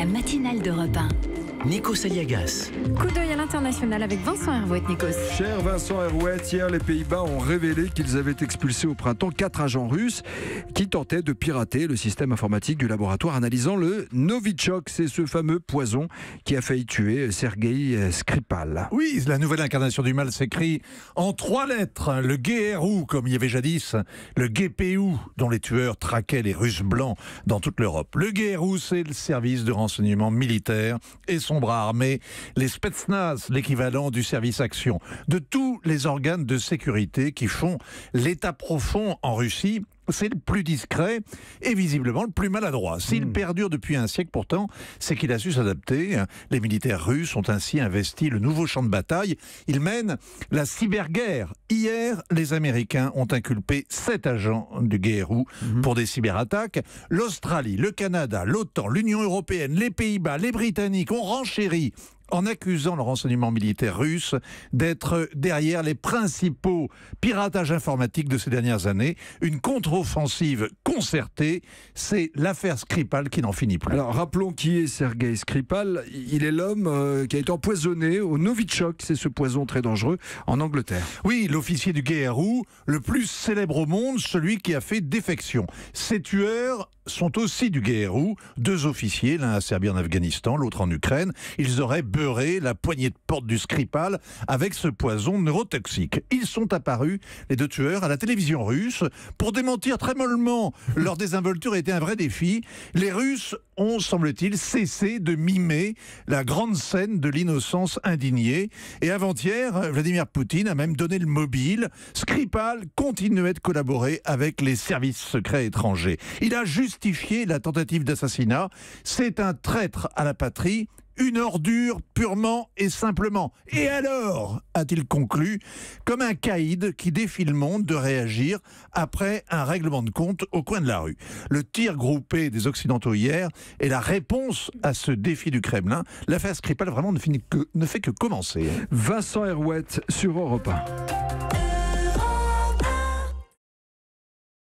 La matinale d'Europe 1. Nikos Aliagas. Coup d'œil à l'international avec Vincent Hervouet, Nikos. Cher Vincent Hervouet, hier les Pays-Bas ont révélé qu'ils avaient expulsé au printemps 4 agents russes qui tentaient de pirater le système informatique du laboratoire analysant le Novichok. C'est ce fameux poison qui a failli tuer Sergueï Skripal. Oui, la nouvelle incarnation du mal s'écrit en 3 lettres. Le GRU, comme il y avait jadis, le GPU, dont les tueurs traquaient les Russes blancs dans toute l'Europe. Le GRU, c'est le service de renseignement militaire et son bras armé, les Spetsnaz, l'équivalent du service action, de tous les organes de sécurité qui font l'état profond en Russie. C'est le plus discret et visiblement le plus maladroit. S'il perdure depuis un siècle pourtant, c'est qu'il a su s'adapter. Les militaires russes ont ainsi investi le nouveau champ de bataille. Ils mènent la cyberguerre. Hier, les Américains ont inculpé 7 agents du GRU pour des cyberattaques. L'Australie, le Canada, l'OTAN, l'Union européenne, les Pays-Bas, les Britanniques ont renchéri en accusant le renseignement militaire russe d'être derrière les principaux piratages informatiques de ces dernières années. Une contre-offensive concertée, c'est l'affaire Skripal qui n'en finit plus. Alors rappelons qui est Sergueï Skripal. Il est l'homme qui a été empoisonné au Novichok, c'est ce poison très dangereux, en Angleterre. Oui, l'officier du GRU, le plus célèbre au monde, celui qui a fait défection. Ces tueurs sont aussi du GRU, 2 officiers, l'un a servi en Afghanistan, l'autre en Ukraine. Ils auraient beurré la poignée de porte du Skripal avec ce poison neurotoxique. Ils sont apparus, les 2 tueurs, à la télévision russe pour démentir très mollement. Leur désinvolture était un vrai défi. Les Russes ont, semble-t-il, cessé de mimer la grande scène de l'innocence indignée. Et avant-hier, Vladimir Poutine a même donné le mobile. Skripal continuait de collaborer avec les services secrets étrangers. Il a justifié la tentative d'assassinat. C'est un traître à la patrie. Une ordure purement et simplement. Et alors, a-t-il conclu, comme un caïd qui défie le monde de réagir après un règlement de compte au coin de la rue. Le tir groupé des Occidentaux hier est la réponse à ce défi du Kremlin. L'affaire Skripal vraiment ne fait que commencer. Vincent Hervouet sur Europe 1.